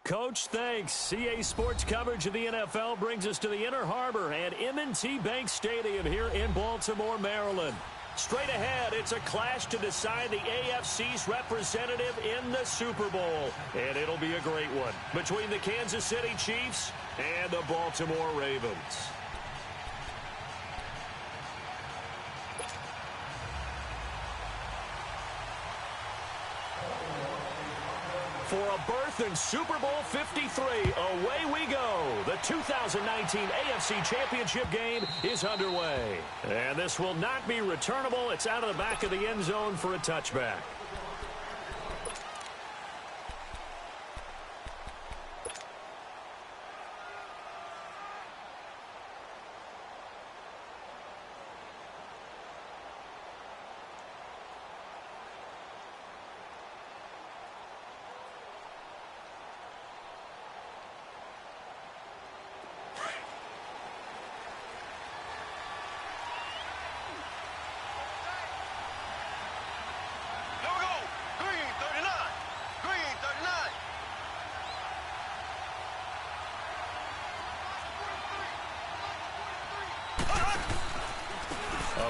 Coach, thanks. CA Sports coverage of the NFL brings us to the Inner Harbor and M&T Bank Stadium here in Baltimore, Maryland. Straight ahead, it's a clash to decide the AFC's representative in the Super Bowl. And it'll be a great one between the Kansas City Chiefs and the Baltimore Ravens. For a berth in Super Bowl 53, away we go. The 2019 AFC Championship game is underway. And this will not be returnable. It's out of the back of the end zone for a touchback.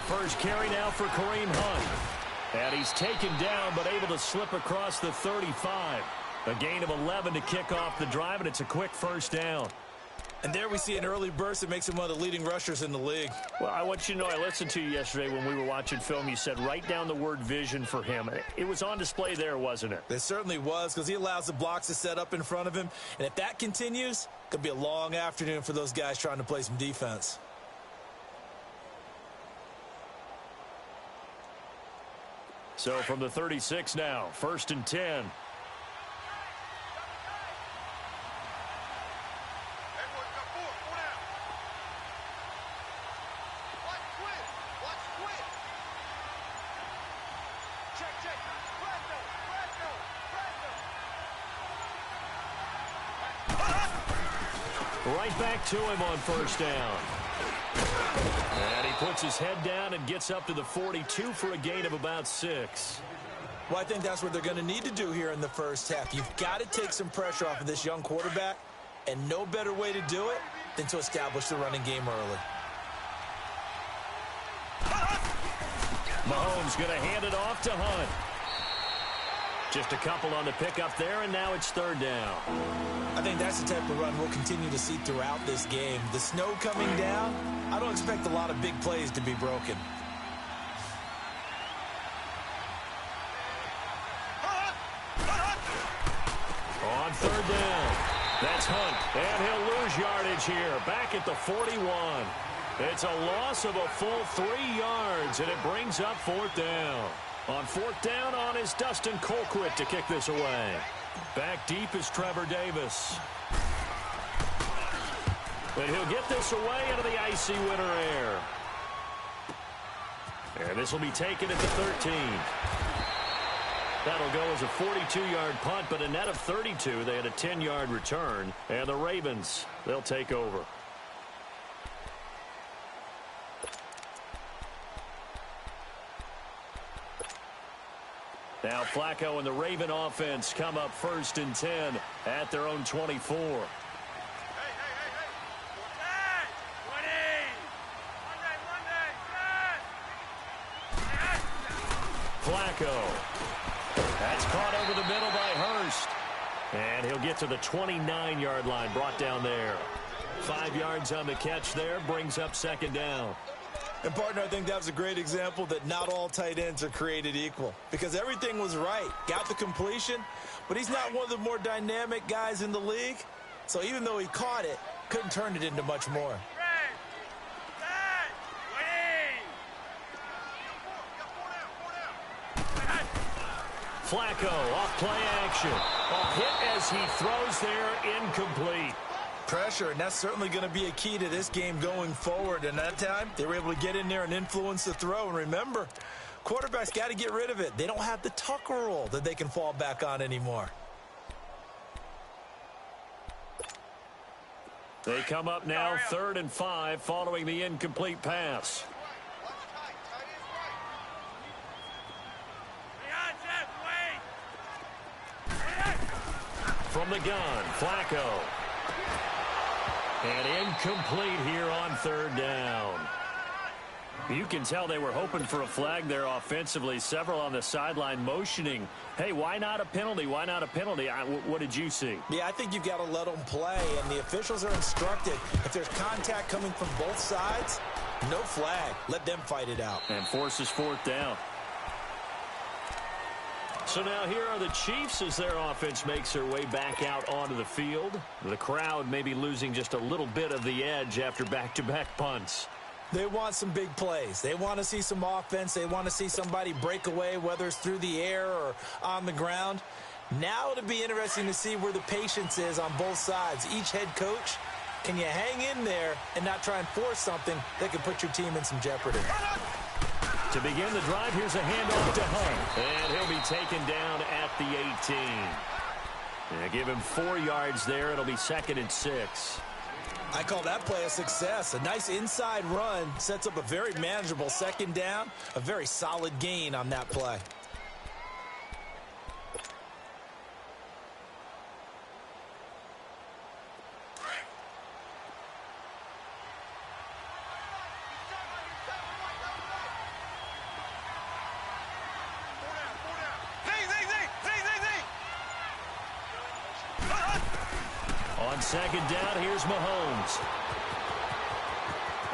First carry now for Kareem Hunt. And he's taken down but able to slip across the 35. A gain of 11 to kick off the drive, and it's a quick first down. And there we see an early burst that makes him one of the leading rushers in the league. Well, I want you to know, I listened to you yesterday when we were watching film. You said write down the word vision for him. It was on display there, wasn't it? It certainly was, because he allows the blocks to set up in front of him. And if that continues, it could be a long afternoon for those guys trying to play some defense. So from the 36 now, 1st and 10. Right back to him on first down. And he puts his head down and gets up to the 42 for a gain of about 6. Well, I think that's what they're going to need to do here in the first half. You've got to take some pressure off of this young quarterback, and no better way to do it than to establish the running game early. Mahomes going to hand it off to Hunt. Just a couple on the pickup there, and now it's 3rd down. I think that's the type of run we'll continue to see throughout this game. The snow coming down, I don't expect a lot of big plays to be broken. On 3rd down, that's Hunt, and he'll lose yardage here, back at the 41. It's a loss of a full 3 yards, and it brings up 4th down. On 4th down is Dustin Colquitt to kick this away. Back deep is Trevor Davis. But he'll get this away into the icy winter air. And this will be taken at the 13. That'll go as a 42-yard punt, but a net of 32. They had a 10-yard return. And the Ravens, they'll take over. Now Flacco and the Raven offense come up 1st and 10 at their own 24. Flacco. That's caught over the middle by Hurst. And he'll get to the 29-yard line, brought down there. 5 yards on the catch there, brings up 2nd down. And, partner, I think that was a great example that not all tight ends are created equal, because everything was right. Got the completion, but he's not one of the more dynamic guys in the league. So even though he caught it, couldn't turn it into much more. Flacco off play action. A hit as he throws there, incomplete. Pressure, and that's certainly going to be a key to this game going forward. And that time, they were able to get in there and influence the throw. And remember, quarterbacks got to get rid of it. They don't have the Tucker rule that they can fall back on anymore. They come up now 3rd and 5 following the incomplete pass. From the gun, Flacco. And incomplete here on third down. You can tell they were hoping for a flag there offensively. Several on the sideline motioning, hey, why not a penalty? Why not a penalty? What did you see? Yeah, I think you've got to let them play, and the officials are instructed. If there's contact coming from both sides, no flag. Let them fight it out. And forces fourth down. So now here are the Chiefs as their offense makes their way back out onto the field. The crowd may be losing just a little bit of the edge after back-to-back punts. They want some big plays. They want to see some offense. They want to see somebody break away, whether it's through the air or on the ground. Now it'll be interesting to see where the patience is on both sides. Each head coach, can you hang in there and not try and force something that could put your team in some jeopardy? To begin the drive, here's a handoff to Hunt. And he'll be taken down at the 18. And give him 4 yards there. It'll be 2nd and 6. I call that play a success. A nice inside run sets up a very manageable 2nd down. A very solid gain on that play. On 2nd down, here's Mahomes.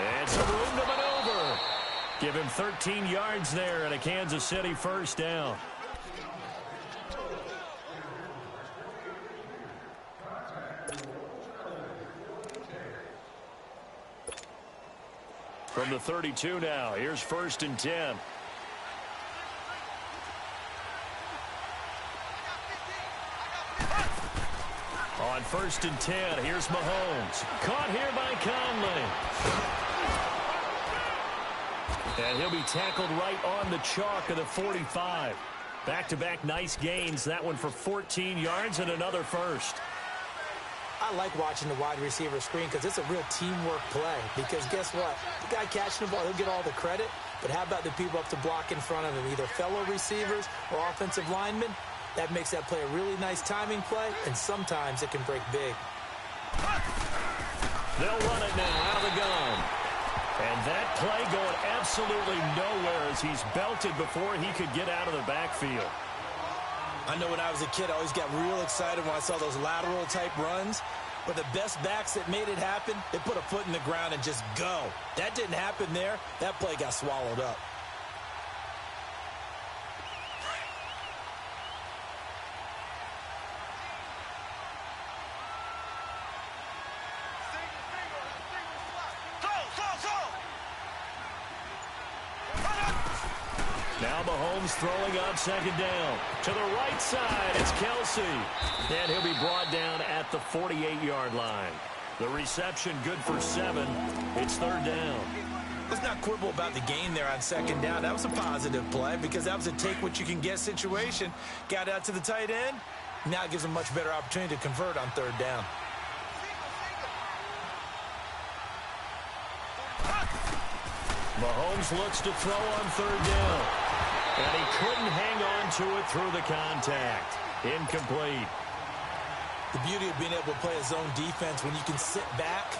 And some room to maneuver. Give him 13 yards there and a Kansas City 1st down. From the 32 now, here's 1st and 10. On 1st and 10, here's Mahomes. Caught here by Conley. And he'll be tackled right on the chalk of the 45. Back-to-back nice gains. That one for 14 yards and another 1st. I like watching the wide receiver screen because it's a real teamwork play. Because guess what? The guy catching the ball, he'll get all the credit. But how about the people up to block in front of him, either fellow receivers or offensive linemen? That makes that play a really nice timing play, and sometimes it can break big. They'll run it now out of the gun. And that play going absolutely nowhere as he's belted before he could get out of the backfield. I know when I was a kid, I always got real excited when I saw those lateral-type runs. But the best backs that made it happen, they put a foot in the ground and just go. That didn't happen there. That play got swallowed up. Now Mahomes throwing on 2nd down. To the right side, it's Kelsey. And he'll be brought down at the 48-yard line. The reception good for 7. It's 3rd down. Let's not quibble about the gain there on 2nd down. That was a positive play because that was a take-what-you-can-get situation. Got out to the tight end. Now it gives him a much better opportunity to convert on 3rd down. Mahomes looks to throw on 3rd down. And he couldn't hang on to it through the contact. Incomplete. The beauty of being able to play a zone defense when you can sit back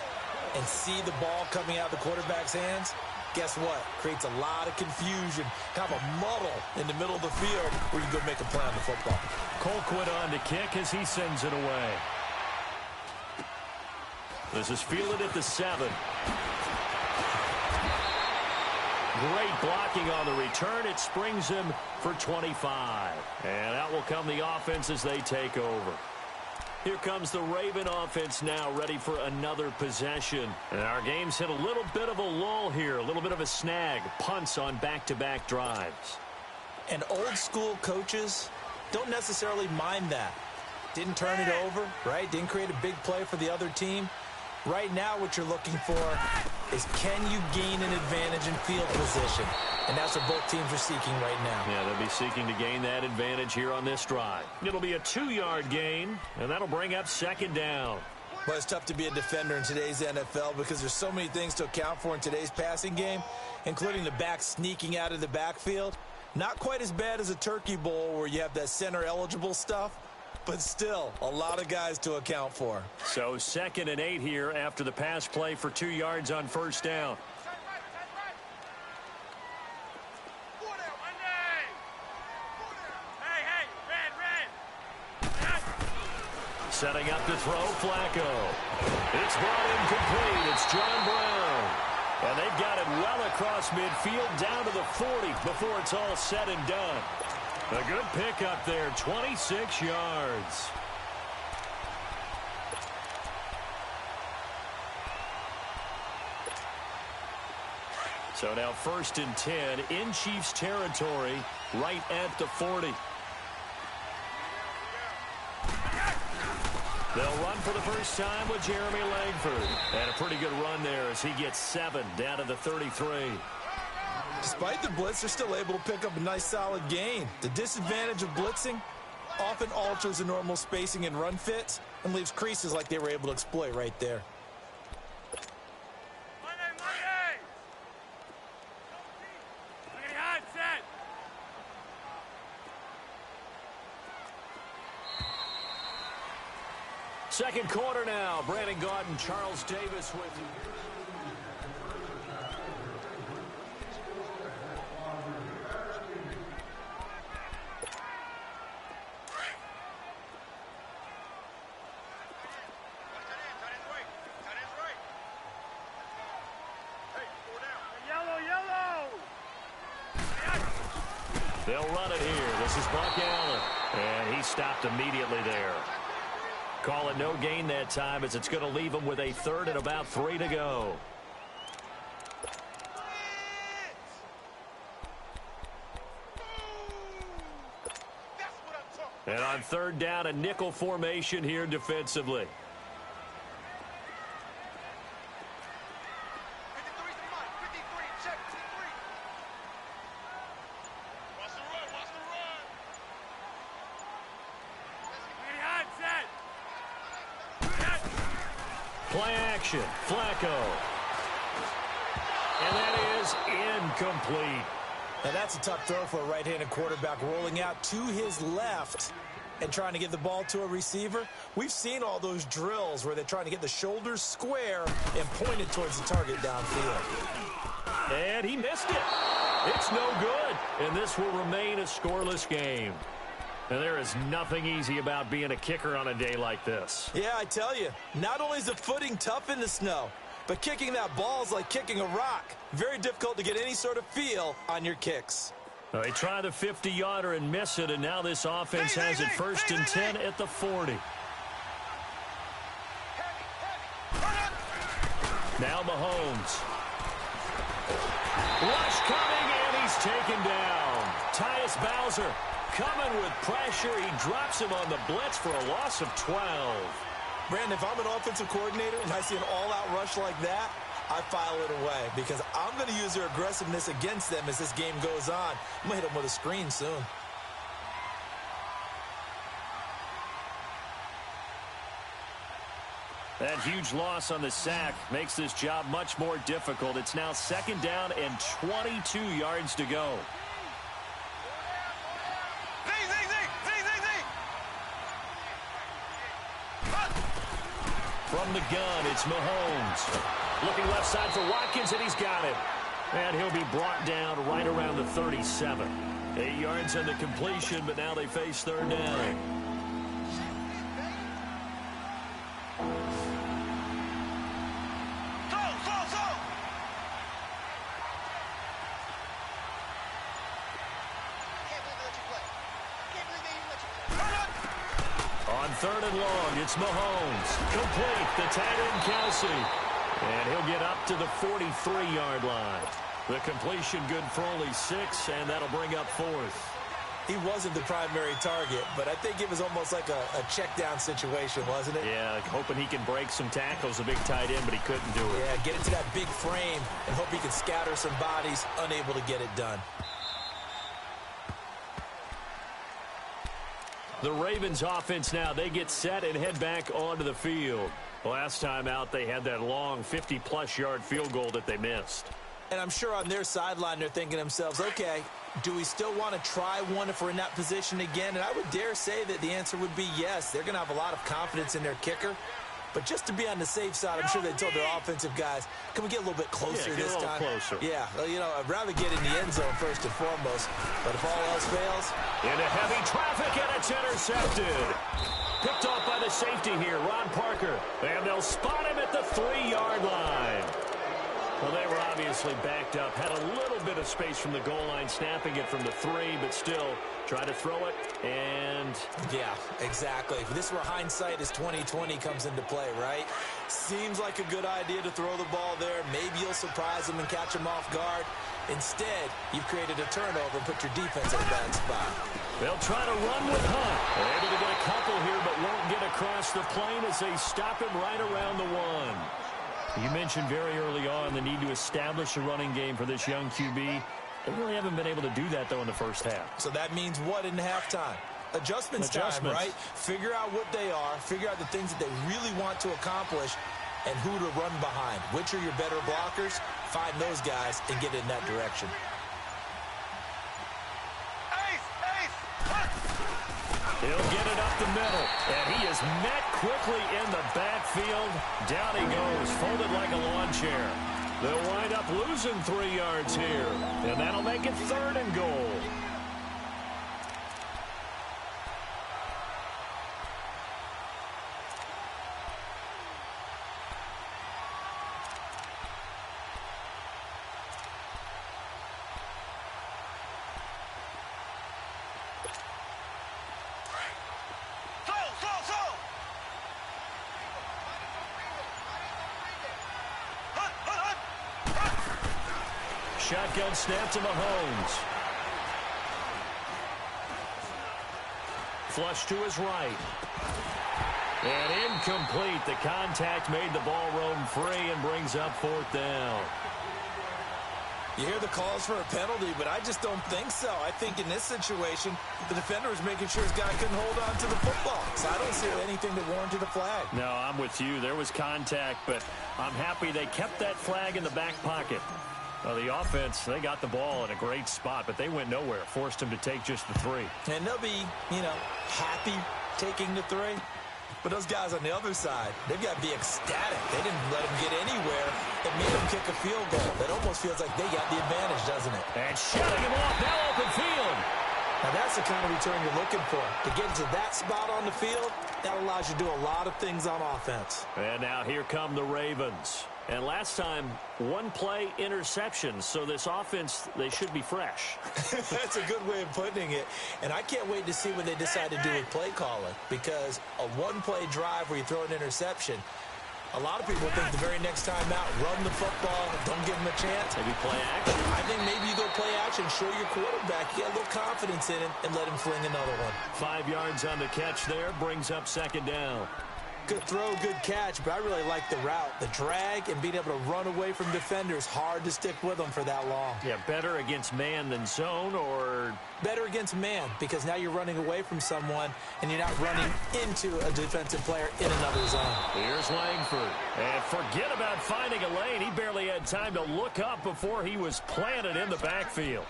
and see the ball coming out of the quarterback's hands, guess what? Creates a lot of confusion, kind of a muddle in the middle of the field where you can go make a play on the football. Colquitt on to kick as he sends it away. This is fielded at the 7. Great blocking on the return. It springs him for 25. And out will come the offense as they take over. Here comes the Raven offense now, ready for another possession. And our game's hit a little bit of a lull here, a little bit of a snag. Punts on back-to-back drives. And old-school coaches don't necessarily mind that. Didn't turn it over, right? Didn't create a big play for the other team. Right now what you're looking for is can you gain an advantage in field position? And that's what both teams are seeking right now. Yeah, they'll be seeking to gain that advantage here on this drive. It'll be a 2-yard gain, and that'll bring up 2nd down. Well, it's tough to be a defender in today's NFL because there's so many things to account for in today's passing game, including the back sneaking out of the backfield. Not quite as bad as a Turkey Bowl where you have that center-eligible stuff, but still a lot of guys to account for. So 2nd and 8 here after the pass play for 2 yards on first down. Setting up to throw, Flacco. It's brought incomplete. It's John Brown. And they've got it well across midfield down to the 40 before it's all said and done. A good pickup there, 26 yards. So now 1st and 10 in Chiefs territory right at the 40. They'll run for the first time with Jeremy Langford. And a pretty good run there as he gets 7 down to the 33. Despite the blitz, they're still able to pick up a nice solid gain. The disadvantage of blitzing often alters the normal spacing and run fits and leaves creases like they were able to exploit right there. Second quarter now. Brandon Gaudin, Charles Davis with you. They'll run it here. This is Buck Allen. And he stopped immediately there. Call it no gain that time as it's going to leave them with a 3rd and about 3 to go. And on 3rd down, a nickel formation here defensively. Play action, Flacco. And that is incomplete. Now that's a tough throw for a right-handed quarterback, rolling out to his left and trying to get the ball to a receiver. We've seen all those drills where they're trying to get the shoulders square and pointed towards the target downfield. And he missed it. It's no good. And this will remain a scoreless game. And there is nothing easy about being a kicker on a day like this. Yeah, I tell you, not only is the footing tough in the snow, but kicking that ball is like kicking a rock. Very difficult to get any sort of feel on your kicks. Well, they try the 50-yarder and miss it, and now this offense has it 1st and 10 at the 40. Now Mahomes. Rush coming, and he's taken down. Tyus Bowser coming with pressure. He drops him on the blitz for a loss of 12. Brandon, if I'm an offensive coordinator and I see an all-out rush like that, I file it away because I'm going to use their aggressiveness against them as this game goes on. I'm going to hit them with a screen soon. That huge loss on the sack makes this job much more difficult. It's now 2nd down and 22 yards to go. From the gun, it's Mahomes. Looking left side for Watkins, and he's got it. And he'll be brought down right around the 37. 8 yards on the completion, but now they face 3rd down. On 3rd and long, it's Mahomes. Complete, the tight end Kelsey. And he'll get up to the 43-yard line. The completion good for only 6, and that'll bring up 4th. He wasn't the primary target, but I think it was almost like a check-down situation, wasn't it? Yeah, hoping he can break some tackles, a big tight end, but he couldn't do it. Yeah, get into that big frame and hope he can scatter some bodies, unable to get it done. The Ravens offense now, they get set and head back onto the field. Last time out, they had that long 50-plus yard field goal that they missed. And I'm sure on their sideline they're thinking to themselves, okay, Do we still want to try one if we're in that position again? And I would dare say that the answer would be yes. They're going to have a lot of confidence in their kicker. But just to be on the safe side, I'm sure they told their offensive guys, can we get a little bit closer this time? Closer. Yeah, well, you know, I'd rather get in the end zone first and foremost. But if all else fails. Into heavy traffic, and it's intercepted. Picked off by the safety here, Ron Parker. And they'll spot him at the 3-yard line. Well, they were obviously backed up, had a little bit of space from the goal line, snapping it from the 3, but still try to throw it, and... Yeah, exactly. This is where hindsight is 20/20 comes into play, right? Seems like a good idea to throw the ball there. Maybe you'll surprise them and catch them off guard. Instead, you've created a turnover and put your defense in a bad spot. They'll try to run with Hunt. They're able to get a couple here, but won't get across the plane as they stop him right around the 1. You mentioned very early on the need to establish a running game for this young QB. They really haven't been able to do that, though, in the first half. So that means what in halftime? Adjustments time, right? Figure out what they are. Figure out the things that they really want to accomplish and who to run behind. Which are your better blockers? Find those guys and get in that direction. He'll get it up the middle, and he is met quickly in the backfield. Down he goes, folded like a lawn chair. They'll wind up losing 3 yards here, and that'll make it 3rd and goal. Shotgun snap to Mahomes. Flush to his right. And incomplete. The contact made the ball roam free and brings up 4th down. You hear the calls for a penalty, but I just don't think so. I think in this situation, the defender was making sure his guy couldn't hold on to the football. So I don't see anything that warranted a flag. No, I'm with you. There was contact, but I'm happy they kept that flag in the back pocket. The offense, they got the ball in a great spot, but they went nowhere. Forced him to take just the 3. And they'll be, happy taking the 3. But those guys on the other side, they've got to be ecstatic. They didn't let him get anywhere. It made him kick a field goal. That almost feels like they got the advantage, doesn't it? And shutting him off, now open field. Now that's the kind of return you're looking for. To get to that spot on the field, that allows you to do a lot of things on offense. And now here come the Ravens. And last time, 1 play interception. So this offense, they should be fresh. That's a good way of putting it. And I can't wait to see what they decide to do with play calling. Because a 1-play drive where you throw an interception, a lot of people think the very next time out, run the football, don't give them a chance. Maybe play action. I think maybe you go play action, show your quarterback, get a little confidence in him, and let him fling another one. 5 yards on the catch there, brings up 2nd down. Good throw, good catch, but I really like the route. The drag and being able to run away from defenders, hard to stick with them for that long. Yeah, better against man than zone, or... Better against man, because now you're running away from someone, and you're not running into a defensive player in another zone. Here's Langford. And forget about finding a lane. He barely had time to look up before he was planted in the backfield.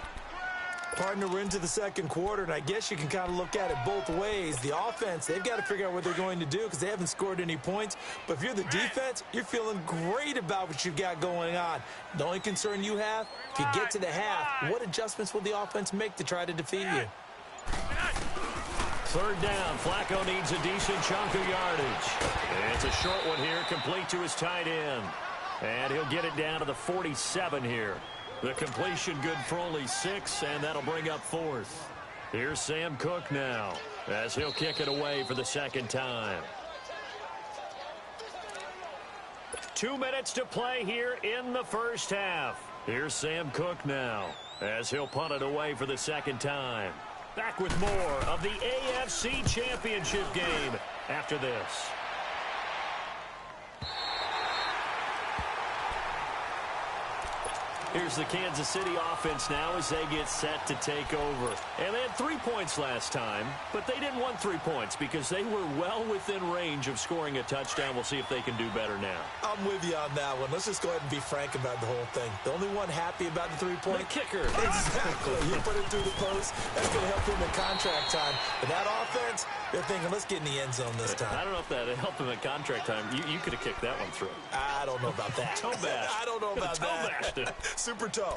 Partner, we're into the 2nd quarter, and I guess you can kind of look at it both ways. The offense, they've got to figure out what they're going to do because they haven't scored any points. But if you're the defense, you're feeling great about what you've got going on. The only concern you have, if you get to the half, what adjustments will the offense make to try to defeat you? 3rd down. Flacco needs a decent chunk of yardage. It's a short one here, complete to his tight end. And he'll get it down to the 47 here. The completion good for only 6, and that'll bring up 4th. Here's Sam Cook now, as he'll kick it away for the 2nd time. 2 minutes to play here in the first half. Here's Sam Cook now, as he'll punt it away for the 2nd time. Back with more of the AFC Championship game after this. Here's the Kansas City offense now as they get set to take over. And they had 3 points last time, but they didn't want 3 points because they were well within range of scoring a touchdown. We'll see if they can do better now. I'm with you on that one. Let's just go ahead and be frank about the whole thing. The only one happy about the three-point? The kicker. Exactly. You put it through the post. That's going to help him in contract time. But that offense, they're thinking, let's get in the end zone this time. I don't know if that helped him in contract time. You could have kicked that one through. I don't know about that. Toe bash. I don't know about toe that. Bashed it. Super toe.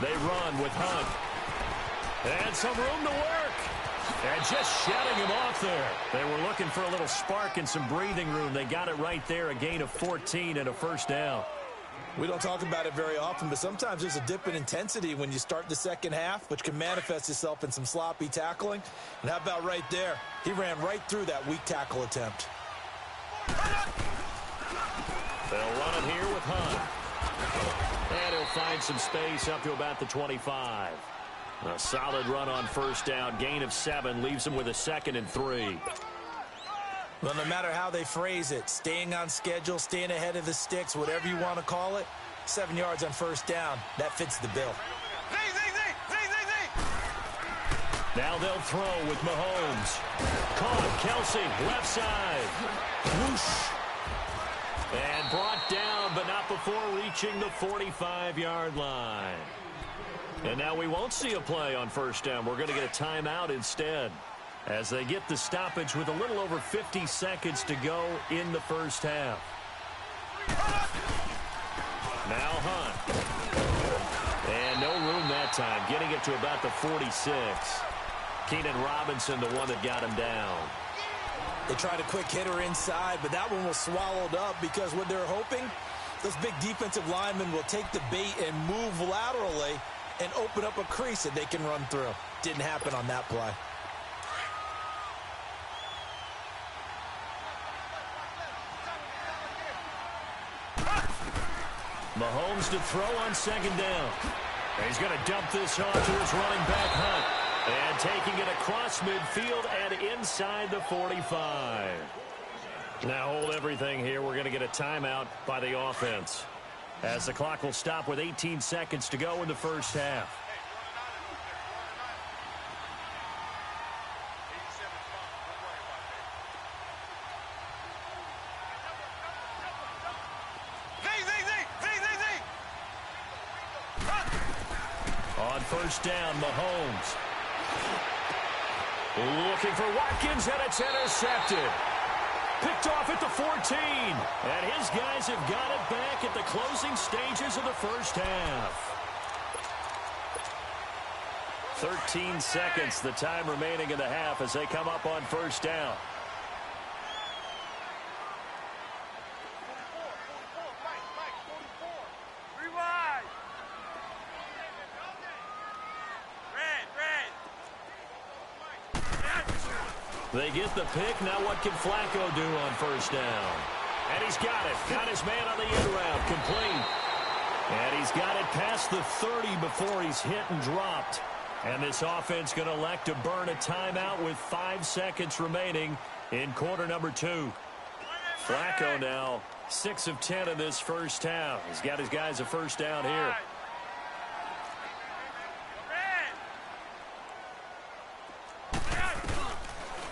They run with Hunt. And some room to work. And just shutting him off there. They were looking for a little spark and some breathing room. They got it right there, a gain of 14 and a first down. We don't talk about it very often, but sometimes there's a dip in intensity when you start the second half, which can manifest itself in some sloppy tackling. And how about right there? He ran right through that weak tackle attempt. They'll run it here with Hunt. And he'll find some space up to about the 25. A solid run on first down. Gain of 7 leaves him with a 2nd and 3. Well, no matter how they phrase it, staying on schedule, staying ahead of the sticks, whatever you want to call it, 7 yards on first down, that fits the bill. Now they'll throw with Mahomes. Caught, Kelsey, left side. Whoosh. And brought down, but not before reaching the 45-yard line. And now we won't see a play on first down. We're going to get a timeout instead as they get the stoppage with a little over 50 seconds to go in the first half. Now Hunt. And no room that time, getting it to about the 46. Keenan Robinson, the one that got him down. They tried a quick hitter inside, but that one was swallowed up because what they're hoping, those big defensive linemen will take the bait and move laterally and open up a crease that they can run through. Didn't happen on that play. Mahomes to throw on second down. He's going to dump this off to his running back, Hunt. And taking it across midfield and inside the 45. Now hold everything here. We're going to get a timeout by the offense, as the clock will stop with 18 seconds to go in the first half. On first down, Mahomes. Looking for Watkins, and it's intercepted. Picked off at the 14. And his guys have got it back at the closing stages of the first half. 13 seconds, the time remaining in the half as they come up on first down. They get the pick. Now what can Flacco do on first down? And he's got it. Got his man on the end route. Complete. And he's got it past the 30 before he's hit and dropped. And this offense going to elect to burn a timeout with 5 seconds remaining in quarter number 2. Flacco now 6 of 10 in this first half. He's got his guys a first down here.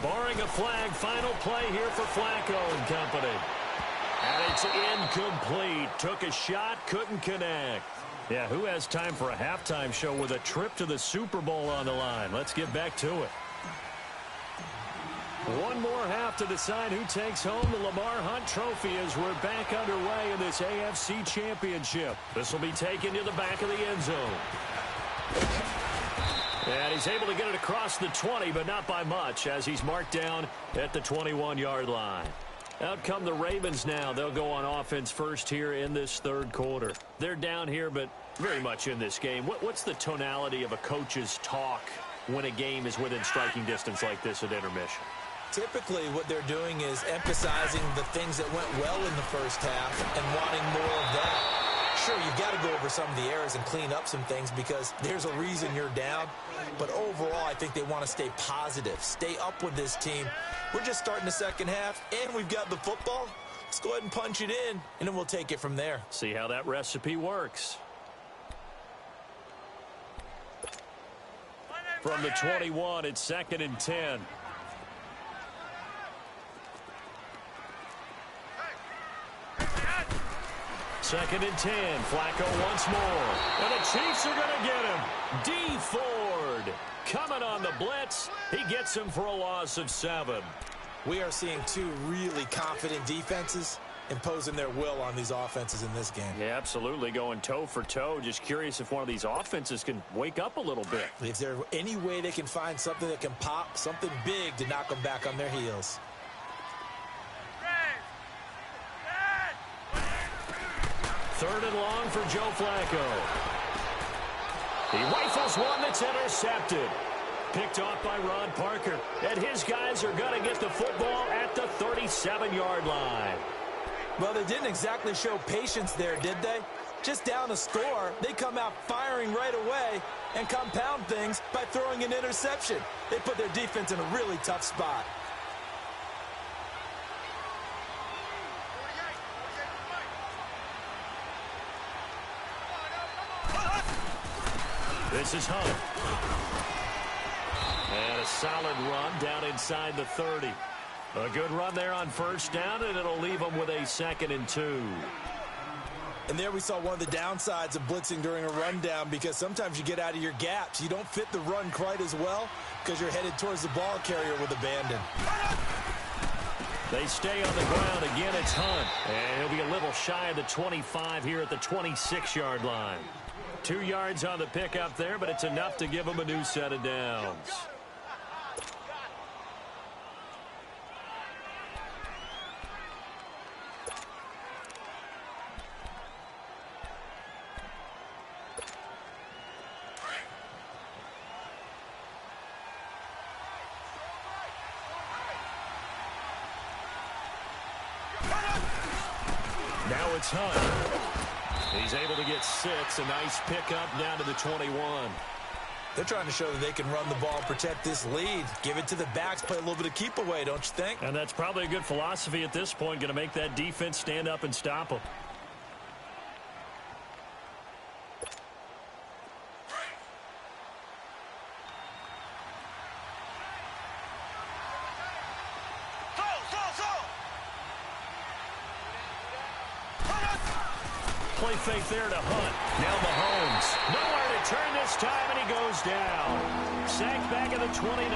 Barring a flag, final play here for Flacco and company. And it's incomplete. Took a shot, couldn't connect. Yeah, who has time for a halftime show with a trip to the Super Bowl on the line? Let's get back to it. One more half to decide who takes home the Lamar Hunt Trophy as we're back underway in this AFC Championship. This will be taken to the back of the end zone. And he's able to get it across the 20, but not by much, as he's marked down at the 21-yard line. Out come the Ravens now. They'll go on offense first here in this third quarter. They're down here, but very much in this game. What's the tonality of a coach's talk when a game is within striking distance like this at intermission? Typically, what they're doing is emphasizing the things that went well in the first half and wanting more of that. Sure, you've got to go over some of the errors and clean up some things because there's a reason you're down. But overall, I think they want to stay positive, stay up with this team. We're just starting the second half, and we've got the football. Let's go ahead and punch it in, and then we'll take it from there. See how that recipe works. From the 21, it's 2nd and 10. Second and 10. Flacco once more. And the Chiefs are going to get him. Dee Ford coming on the blitz. He gets him for a loss of 7. We are seeing two really confident defenses imposing their will on these offenses in this game. Yeah, absolutely, going toe for toe. Just curious if one of these offenses can wake up a little bit. Is there any way they can find something that can pop, something big to knock them back on their heels? Third and long for Joe Flacco. He rifles one that's intercepted. Picked off by Ron Parker. And his guys are going to get the football at the 37-yard line. Well, they didn't exactly show patience there, did they? Just down a score, they come out firing right away and compound things by throwing an interception. They put their defense in a really tough spot. This is Hunt. And a solid run down inside the 30. A good run there on first down, and it'll leave them with a 2nd and 2. And there we saw one of the downsides of blitzing during a rundown because sometimes you get out of your gaps. You don't fit the run quite as well because you're headed towards the ball carrier with abandon. They stay on the ground. Again, it's Hunt. And he'll be a little shy of the 25 here at the 26-yard line. 2 yards on the pickup there, but it's enough to give him a new set of downs. Now it's Hunt. He's able to get 6. A nice pickup down to the 21. They're trying to show that they can run the ball and protect this lead. Give it to the backs, play a little bit of keep away, don't you think? And that's probably a good philosophy at this point, going to make that defense stand up and stop them. Play fake there to Hunt. Now Mahomes. Nowhere to turn this time, and he goes down. Sacked back at the 29.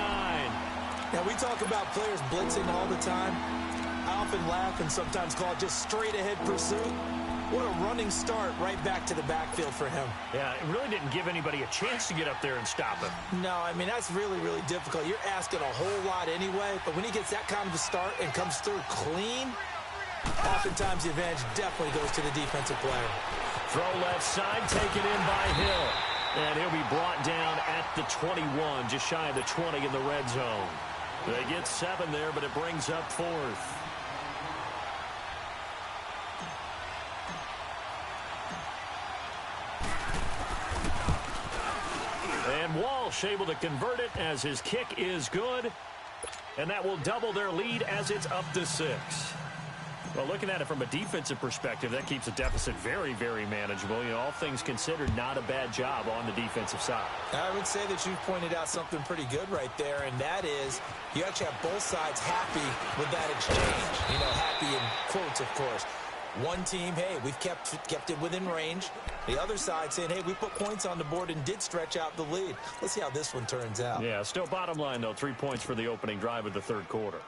Now, we talk about players blitzing all the time. I often laugh and sometimes call it just straight-ahead pursuit. What a running start right back to the backfield for him. Yeah, it really didn't give anybody a chance to get up there and stop him. No, I mean, that's really, really difficult. You're asking a whole lot anyway, but when he gets that kind of a start and comes through clean, oftentimes the advantage definitely goes to the defensive player. Throw left side, taken in by Hill. And he'll be brought down at the 21, just shy of the 20 in the red zone. They get 7 there, but it brings up 4th. And Walsh able to convert it as his kick is good. And that will double their lead as it's up to 6. Well, looking at it from a defensive perspective, that keeps the deficit very, very manageable. You know, all things considered, not a bad job on the defensive side. I would say that you've pointed out something pretty good right there, and that is you actually have both sides happy with that exchange. You know, happy in quotes, of course. One team, hey, we've kept it within range. The other side saying, hey, we put points on the board and did stretch out the lead. Let's see how this one turns out. Yeah, still bottom line, though, 3 points for the opening drive of the third quarter.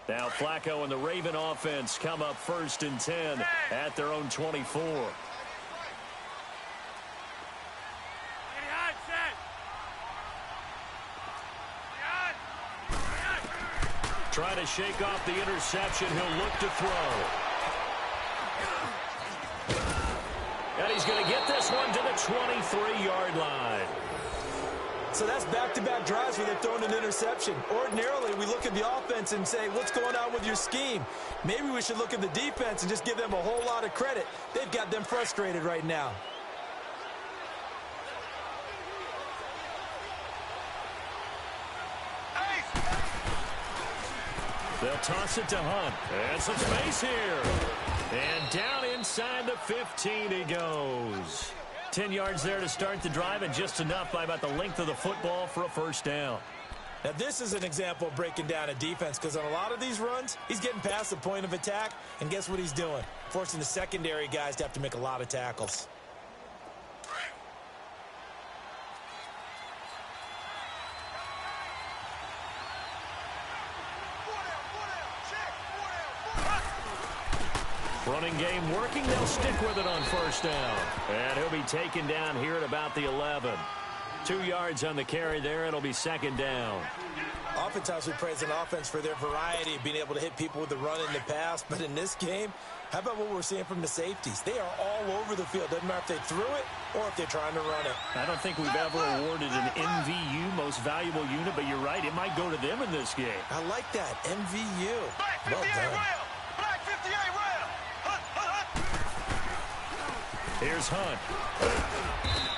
Now Flacco and the Raven offense come up 1st and 10 at their own 24. Trying to shake off the interception. He'll look to throw. And he's going to get this one to the 23-yard line. So that's back-to-back drives where they've thrown an interception. Ordinarily, we look at the offense and say, what's going on with your scheme? Maybe we should look at the defense and just give them a whole lot of credit. They've got them frustrated right now. They'll toss it to Hunt. And some space here. And down inside the 15 he goes. 10 yards there to start the drive, and just enough by about the length of the football for a first down. Now, this is an example of breaking down a defense, because on a lot of these runs, he's getting past the point of attack, and guess what he's doing? Forcing the secondary guys to have to make a lot of tackles. Running game working. They'll stick with it on first down. And he'll be taken down here at about the 11. 2 yards on the carry there. It'll be second down. Oftentimes we praise an offense for their variety of being able to hit people with the run and the pass. But in this game, how about what we're seeing from the safeties? They are all over the field. Doesn't matter if they threw it or if they're trying to run it. I don't think we've ever awarded an MVU, most valuable unit, but you're right. It might go to them in this game. I like that. MVU. Well done. Here's Hunt.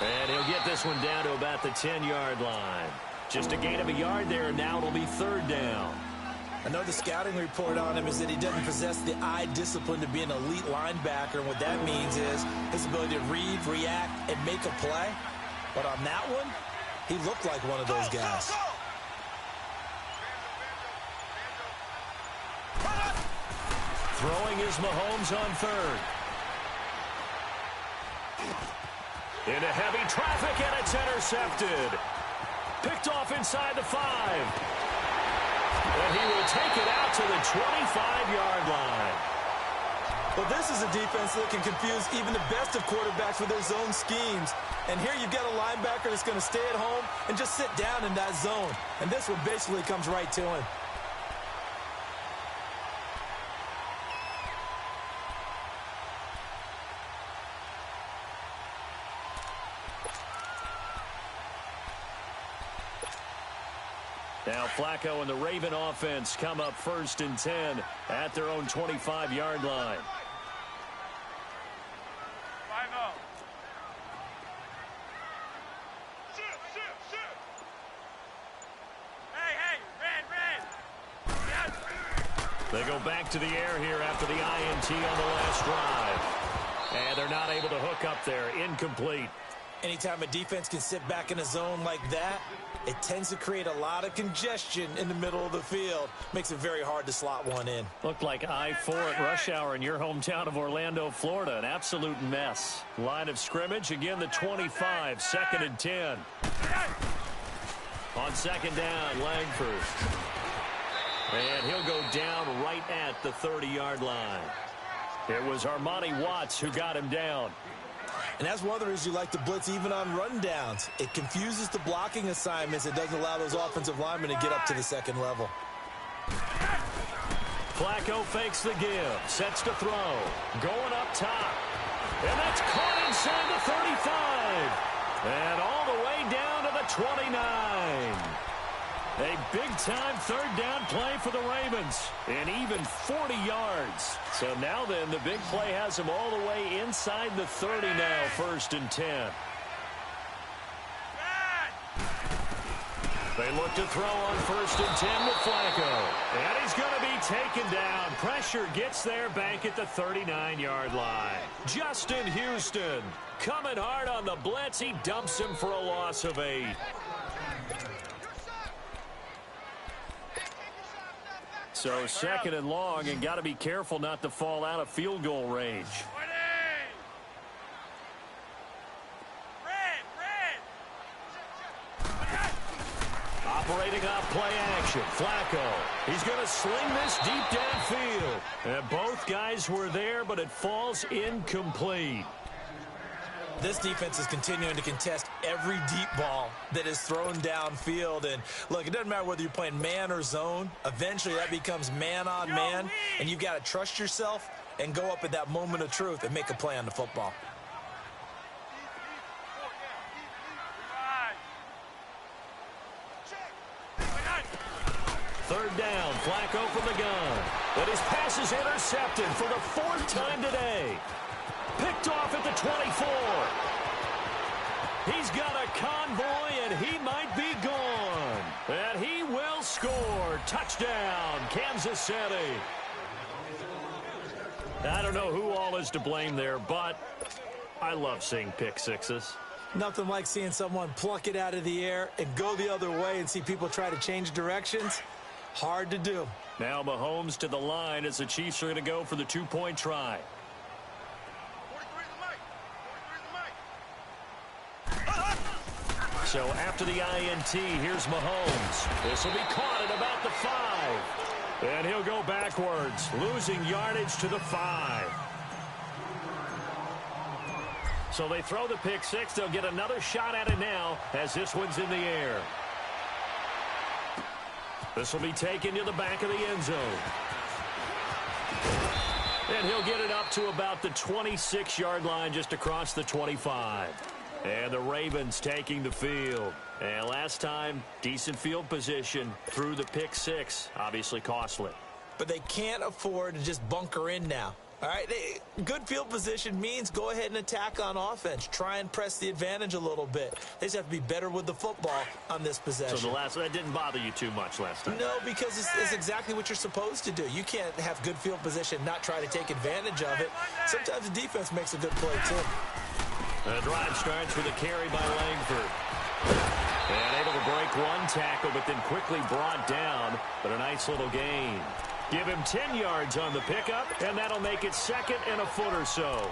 And he'll get this one down to about the 10-yard line. Just a gain of a yard there, and now it'll be third down. I know the scouting report on him is that he doesn't possess the eye discipline to be an elite linebacker. And what that means is his ability to read, react, and make a play. But on that one, he looked like one of those guys. Throwing is Mahomes on third. Into heavy traffic, and it's intercepted. Picked off inside the 5. And he will take it out to the 25-yard line. Well, this is a defense that can confuse even the best of quarterbacks with their zone schemes. And here you've got a linebacker that's going to stay at home and just sit down in that zone. And this one basically comes right to him. Now Flacco and the Raven offense come up first and 10 at their own 25-yard line. 5-0. Hey, red. They go back to the air here after the INT on the last drive. And they're not able to hook up there. Incomplete. Anytime a defense can sit back in a zone like that, it tends to create a lot of congestion in the middle of the field. Makes it very hard to slot one in. Looked like I-4 at rush hour in your hometown of Orlando, Florida. An absolute mess. Line of scrimmage, again the 25, second and 10. On second down, Langford. And he'll go down right at the 30-yard line. It was Armani Watts who got him down. And that's one of the reasons you like to blitz even on rundowns. It confuses the blocking assignments. It doesn't allow those offensive linemen to get up to the second level. Flacco fakes the give, sets to throw, going up top. And that's caught inside the 35. And all the way down to the 29. A big-time third down play for the Ravens, and even 40 yards. So now then, the big play has them all the way inside the 30 now, first and 10. They look to throw on first and 10 with Flacco. And he's going to be taken down. Pressure gets there back at the 39-yard line. Justin Houston coming hard on the blitz. He dumps him for a loss of 8. So second and long, and got to be careful not to fall out of field goal range. Operating off play action, Flacco. He's going to sling this deep downfield. And both guys were there, but it falls incomplete. This defense is continuing to contest every deep ball that is thrown downfield. And, look, it doesn't matter whether you're playing man or zone. Eventually, that becomes man on man. And you've got to trust yourself and go up at that moment of truth and make a play on the football. Flacco from the gun. But his pass is intercepted for the 4th time today. Picked off at the 24. He's got a convoy, and he might be gone. And he will score. Touchdown, Kansas City. I don't know who all is to blame there, but I love seeing pick sixes. Nothing like seeing someone pluck it out of the air and go the other way and see people try to change directions. Hard to do. Now Mahomes to the line as the Chiefs are going to go for the 2-point try. So after the INT, here's Mahomes. This will be caught at about the 5. And he'll go backwards, losing yardage to the 5. So they throw the pick six. They'll get another shot at it now as this one's in the air. This will be taken to the back of the end zone. And he'll get it up to about the 26-yard line just across the 25. And the Ravens taking the field. And last time, decent field position through the pick six. Obviously costly. But they can't afford to just bunker in now. All right, good field position means go ahead and attack on offense. Try and press the advantage a little bit. They just have to be better with the football on this possession. So that didn't bother you too much last time? No, because it's exactly what you're supposed to do. You can't have good field position, not try to take advantage of it. Sometimes the defense makes a good play, too. The drive starts with a carry by Langford. And able to break one tackle, but then quickly brought down. But a nice little gain. Give him 10 yards on the pickup, and that'll make it 2nd and a foot or so.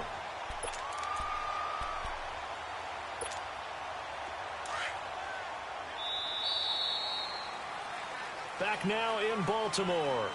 Back now in Baltimore.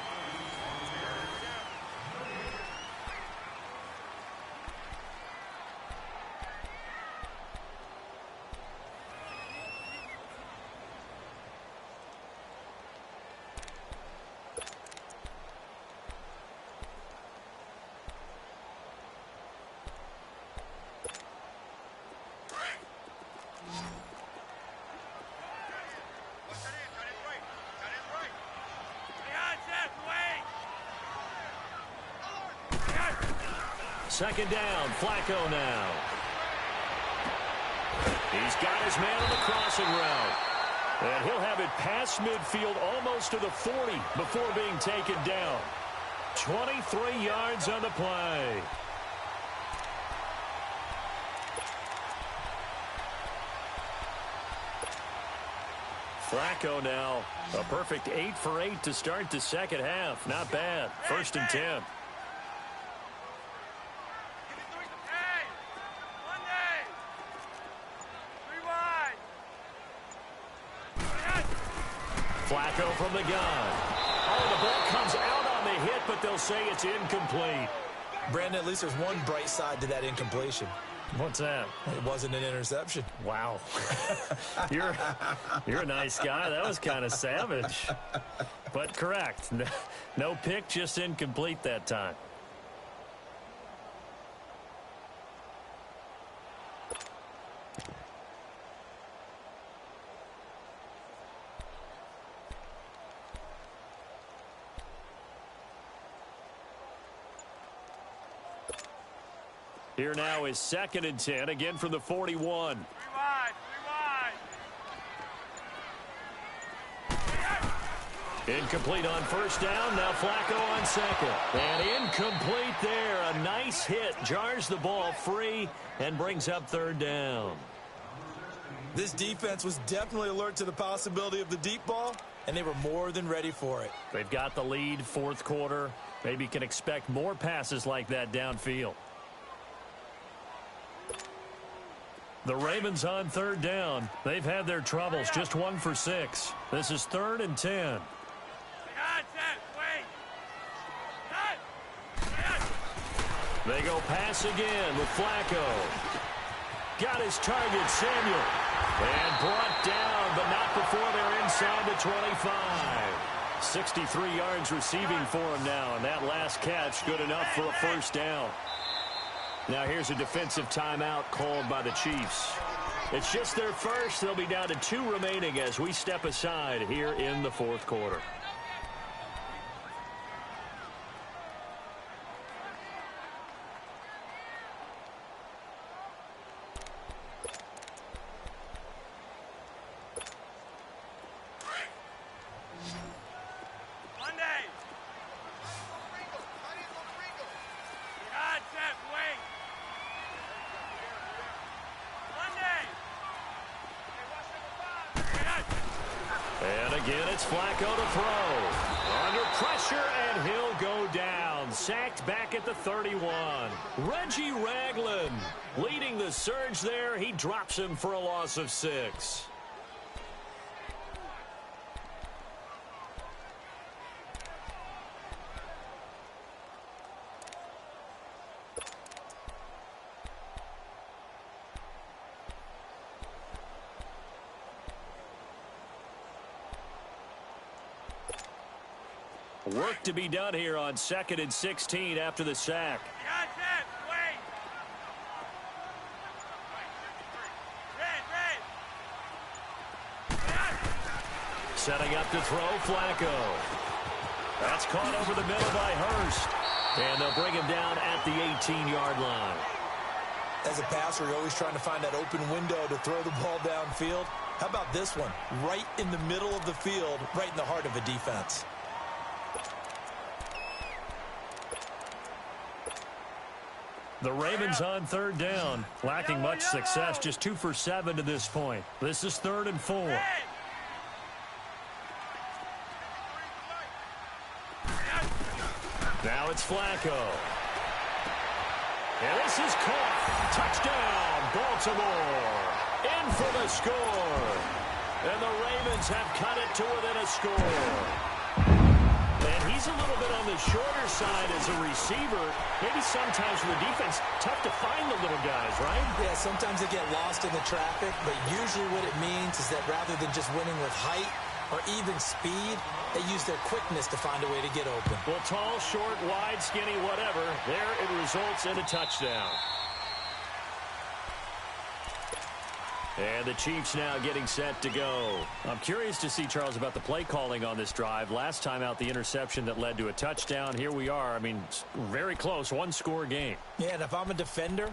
Second down, Flacco now. He's got his man on the crossing route. And he'll have it past midfield almost to the 40 before being taken down. 23 yards on the play. Flacco now, a perfect 8 for 8 to start the second half. Not bad. 1st and 10. Flacco from the gun. Oh, the ball comes out on the hit, but they'll say it's incomplete. Brandon, at least there's one bright side to that incompletion. What's that? It wasn't an interception. Wow. You're a nice guy. That was kind of savage. But correct. No pick, just incomplete that time. Here now is 2nd and 10, again from the 41. Incomplete on 1st down, now Flacco on 2nd. And incomplete there, a nice hit, jars the ball free and brings up 3rd down. This defense was definitely alert to the possibility of the deep ball, and they were more than ready for it. They've got the lead, 4th quarter. Maybe can expect more passes like that downfield. The Ravens on 3rd down. They've had their troubles, just 1 for 6. This is 3rd and 10. They go pass again with Flacco. Got his target, Samuel. And brought down, but not before they're inside the 25. 63 yards receiving for him now, and that last catch good enough for a 1st down. Now here's a defensive timeout called by the Chiefs. It's just their first. They'll be down to 2 remaining as we step aside here in the 4th quarter. again. It's Flacco to throw. Under pressure, and he'll go down. Sacked back at the 31. Reggie Ragland leading the surge there. He drops him for a loss of 6. Work to be done here on 2nd and 16 after the sack. Setting up to throw, Flacco. That's caught over the middle by Hurst. And they'll bring him down at the 18-yard line. As a passer, you're always trying to find that open window to throw the ball downfield. How about this one? Right in the middle of the field, right in the heart of a defense. The Ravens on 3rd down, lacking much success, just 2 for 7 to this point. This is 3rd and 4. Now it's Flacco. And this is caught. Touchdown, Baltimore. In for the score. And the Ravens have cut it to within a score. And he's a little bit on the shorter side as a receiver. Maybe sometimes for the defense, tough to find the little guys, right? Yeah, sometimes they get lost in the traffic, but usually what it means is that rather than just winning with height or even speed, they use their quickness to find a way to get open. Well, tall, short, wide, skinny, whatever, there it results in a touchdown. And the Chiefs now getting set to go. I'm curious to see, Charles, about the play calling on this drive. Last time out, the interception that led to a touchdown. Here we are. I mean, very close, one-score game. Yeah, and if I'm a defender,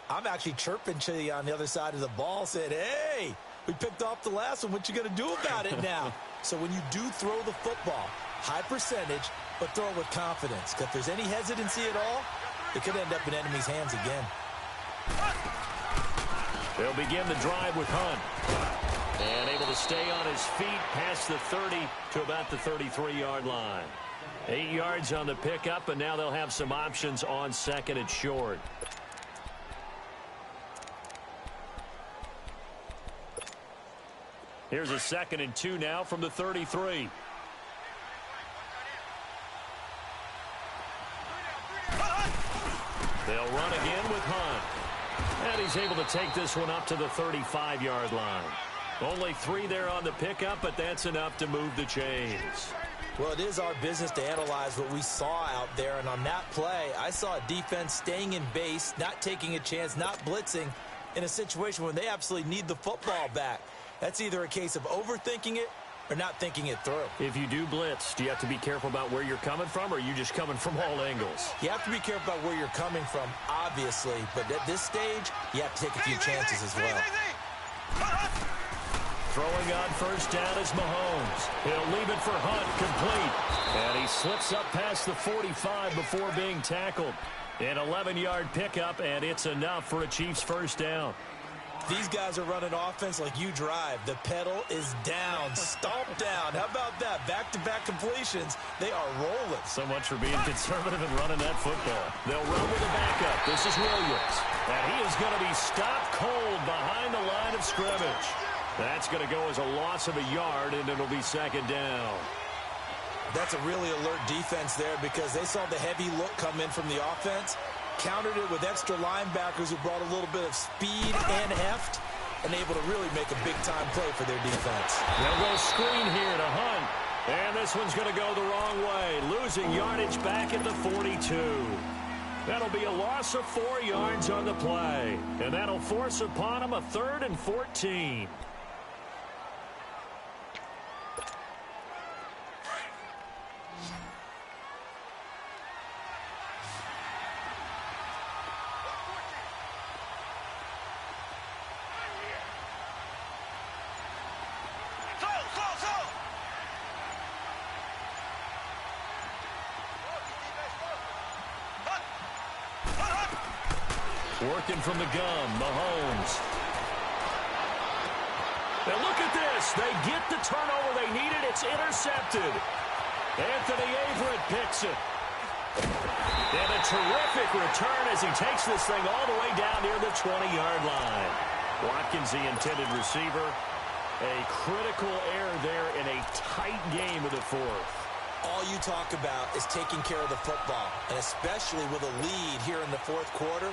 I'm actually chirping to you on the other side of the ball, saying, hey, we picked off the last one. What you going to do about it now? So when you do throw the football, high percentage, but throw it with confidence. Because if there's any hesitancy at all, it could end up in enemy's hands again. They'll begin the drive with Hunt. And able to stay on his feet past the 30 to about the 33-yard line. 8 yards on the pickup, and now they'll have some options on 2nd and short. Here's a 2nd and 2 now from the 33. They'll run again with Hunt. And he's able to take this one up to the 35-yard line. Only 3 there on the pickup, but that's enough to move the chains. Well, it is our business to analyze what we saw out there. And on that play, I saw a defense staying in base, not taking a chance, not blitzing in a situation when they absolutely need the football back. That's either a case of overthinking it or not thinking it through. If you do blitz, do you have to be careful about where you're coming from, or are you just coming from all angles? You have to be careful about where you're coming from, obviously. But at this stage, you have to take a few chances as well. Throwing on 1st down is Mahomes. He'll leave it for Hunt, complete. And he slips up past the 45 before being tackled. An 11-yard pickup, and it's enough for a Chiefs 1st down. These guys are running offense like you drive. The pedal is down, stomped down. How about that? Back-to-back completions. They are rolling. So much for being conservative and running that football. They'll run with a backup. This is Williams. And he is going to be stopped cold behind the line of scrimmage. That's going to go as a loss of a yard, and it'll be 2nd down. That's a really alert defense there because they saw the heavy look come in from the offense, countered it with extra linebackers who brought a little bit of speed and heft, and able to really make a big-time play for their defense. They'll go screen here to Hunt. And this one's going to go the wrong way, losing yardage back at the 42. That'll be a loss of 4 yards on the play. And that'll force upon them a 3rd and 14. Working from the gun, Mahomes. And look at this. They get the turnover they needed. It's intercepted. Anthony Averett picks it. And a terrific return as he takes this thing all the way down near the 20-yard line. Watkins, the intended receiver. A critical error there in a tight game of the fourth. All you talk about is taking care of the football, and especially with a lead here in the fourth quarter,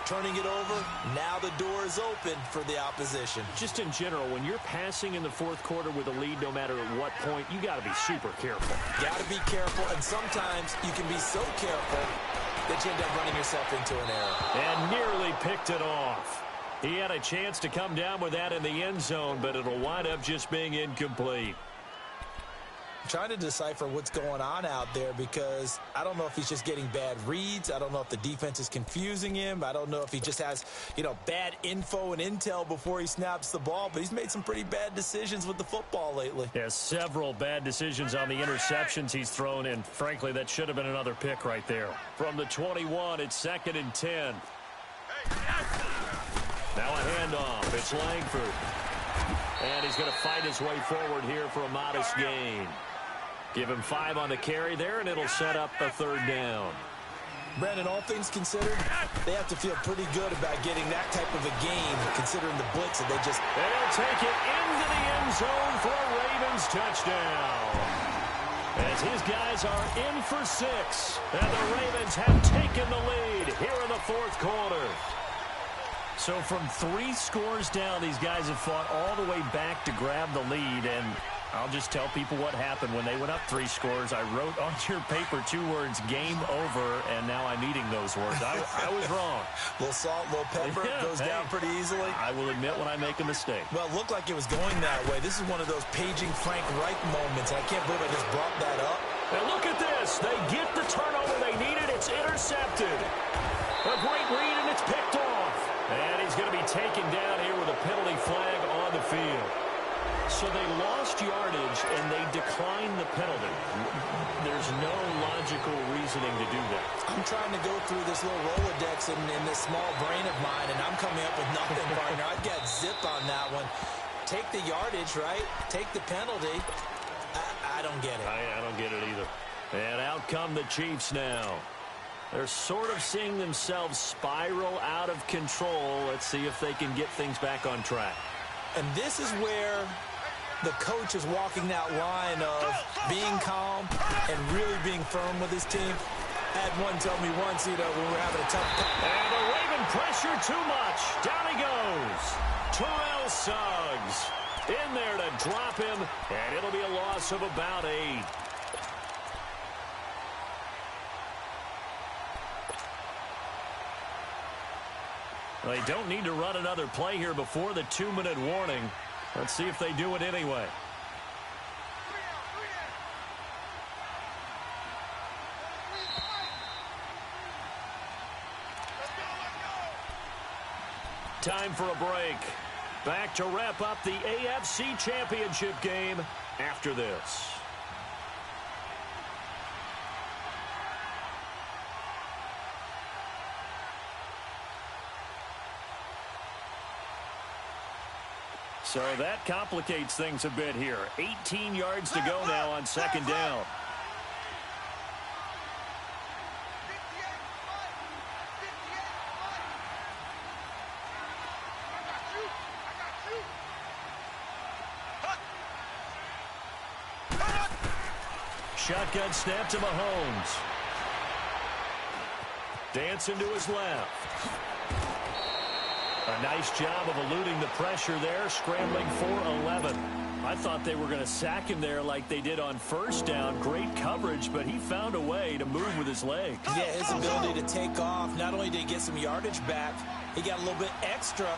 turning it over, now the door is open for the opposition. Just in general, when you're passing in the fourth quarter with a lead, no matter at what point, you got to be super careful. Got to be careful, and sometimes you can be so careful that you end up running yourself into an error. And nearly picked it off. He had a chance to come down with that in the end zone, but it'll wind up just being incomplete. Trying to decipher what's going on out there because I don't know if he's just getting bad reads. I don't know if the defense is confusing him. I don't know if he just has, bad info and intel before he snaps the ball. But he's made some pretty bad decisions with the football lately. Yeah, several bad decisions on the interceptions he's thrown, and frankly, that should have been another pick right there. From the 21, it's 2nd and 10. Now a handoff. It's Langford. And he's going to fight his way forward here for a modest gain. Give him 5 on the carry there, and it'll set up a 3rd down. Brandon, all things considered, they have to feel pretty good about getting that type of a game, considering the blitz that they just... They'll take it into the end zone for a Ravens touchdown. As his guys are in for 6, and the Ravens have taken the lead here in the fourth quarter. So from 3 scores down, these guys have fought all the way back to grab the lead, and I'll just tell people what happened when they went up 3 scores. I wrote on your paper 2 words, game over, and now I'm eating those words. I was wrong. A little salt, a little pepper, goes down pretty easily. I will admit when I make a mistake. Well, it looked like it was going that way. This is one of those paging Frank Reich moments, and I can't believe I just brought that up. And look at this. They get the turnover they needed. It's intercepted. A great read, and it's picked off. And he's going to be taken down here with a penalty flag on the field. So they lost yardage, and they declined the penalty. There's no logical reasoning to do that. I'm trying to go through this little Rolodex in this small brain of mine, and I'm coming up with nothing, partner. I've got zip on that one. Take the yardage, right? Take the penalty. I don't get it. I don't get it either. And out come the Chiefs now. They're sort of seeing themselves spiral out of control. Let's see if they can get things back on track. And this is where the coach is walking that line of being calm and really being firm with his team. I had one tell me once, when we were having a tough... And the Raven pressure too much. Down he goes. Terrell Suggs in there to drop him, and it'll be a loss of about 8. They don't need to run another play here before the 2-minute warning. Let's see if they do it anyway. Time for a break. Back to wrap up the AFC Championship game after this. So that complicates things a bit here. 18 yards to go now on 2nd down. Shotgun snap to Mahomes. Dancing to his left. A nice job of eluding the pressure there, scrambling for 11. I thought they were going to sack him there like they did on 1st down. Great coverage, but he found a way to move with his legs. Yeah, his ability to take off, not only did he get some yardage back, he got a little bit extra.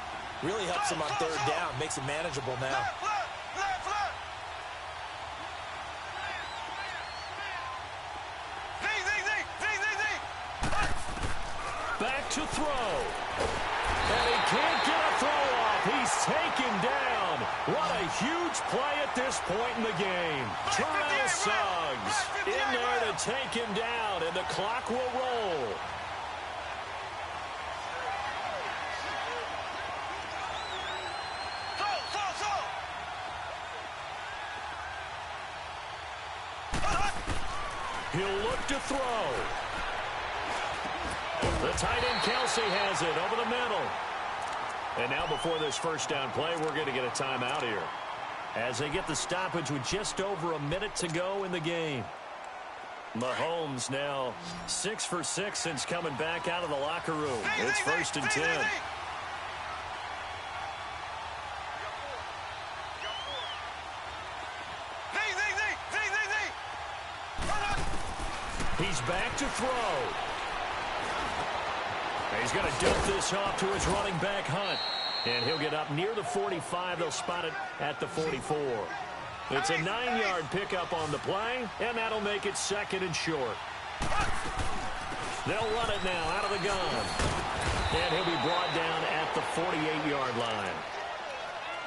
Really helps him on 3rd down, makes it manageable now. Back to throw. And he can't get a throw off. He's taken down. What a huge play at this point in the game. Terrell Suggs in there to take him down, and the clock will roll. He'll look to throw. The tight end Kelsey has it over the middle. And now before this first down play, we're going to get a timeout here, as they get the stoppage with just over a minute to go in the game. Mahomes now 6 for 6 since coming back out of the locker room. It's 1st and 10. He's back to throw. He's going to dump this off to his running back, Hunt. And he'll get up near the 45. They'll spot it at the 44. It's a 9-yard pickup on the play, and that'll make it 2nd and short. They'll run it now out of the gun. And he'll be brought down at the 48-yard line.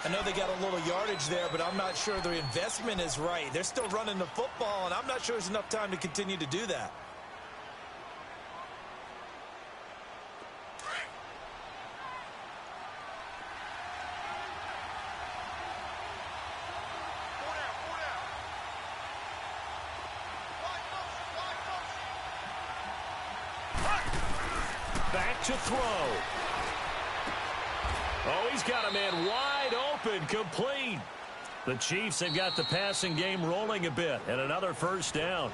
I know they got a little yardage there, but I'm not sure their investment is right. They're still running the football, and I'm not sure there's enough time to continue to do that. Back to throw. Oh, he's got a man wide open, complete. The Chiefs have got the passing game rolling a bit, and another first down.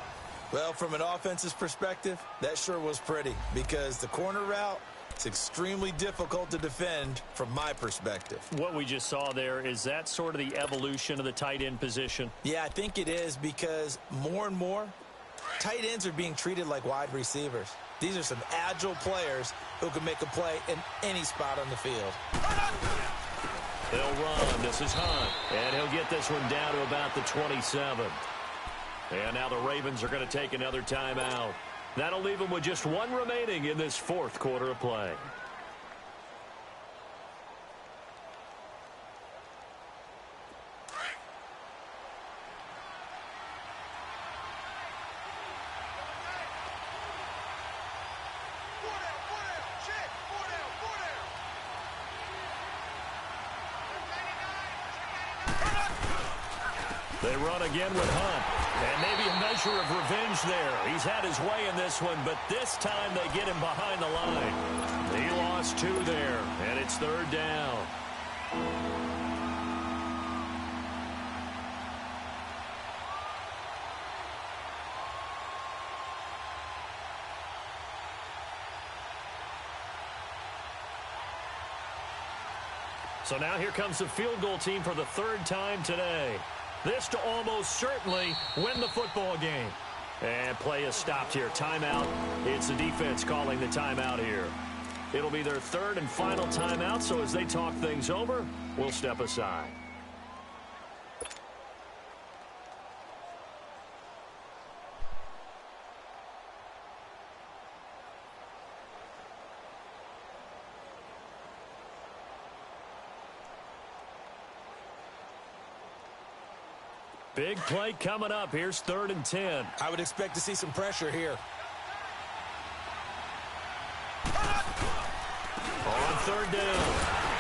Well, from an offense's perspective, that sure was pretty, because the corner route, it's extremely difficult to defend from my perspective. What we just saw there, is that sort of the evolution of the tight end position? Yeah, I think it is, because more and more, tight ends are being treated like wide receivers. These are some agile players who can make a play in any spot on the field. They'll run. This is Hunt. And he'll get this one down to about the 27. And now the Ravens are going to take another timeout. That'll leave them with just one remaining in this 4th quarter of play. They run again with Hunt. And maybe a measure of revenge there. He's had his way in this one, but this time they get him behind the line. He lost 2 there, and it's 3rd down. So now here comes the field goal team for the 3rd time today. This to almost certainly win the football game. And play is stopped here. Timeout. It's the defense calling the timeout here. It'll be their 3rd and final timeout, so as they talk things over, we'll step aside. Big play coming up. Here's 3rd and 10. I would expect to see some pressure here. On 3rd down.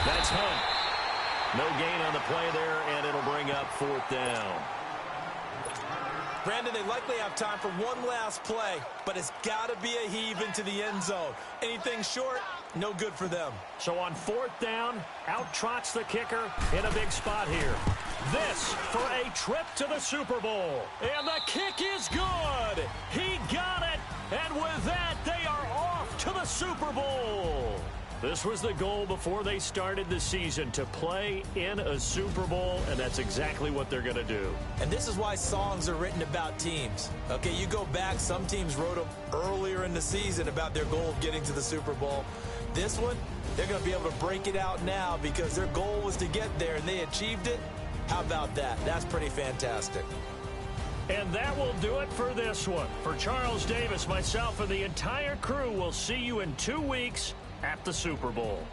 That's Hunt. No gain on the play there, and it'll bring up 4th down. Brandon, they likely have time for one last play, but it's got to be a heave into the end zone. Anything short, no good for them. So on 4th down, out trots the kicker in a big spot here. This for a trip to the Super Bowl. And the kick is good. He got it. And with that, they are off to the Super Bowl. This was the goal before they started the season, to play in a Super Bowl, and that's exactly what they're going to do. And this is why songs are written about teams. Okay, you go back, some teams wrote them earlier in the season about their goal of getting to the Super Bowl. This one, they're going to be able to break it out now because their goal was to get there, and they achieved it. How about that? That's pretty fantastic. And that will do it for this one. For Charles Davis, myself, and the entire crew, we'll see you in 2 weeks at the Super Bowl.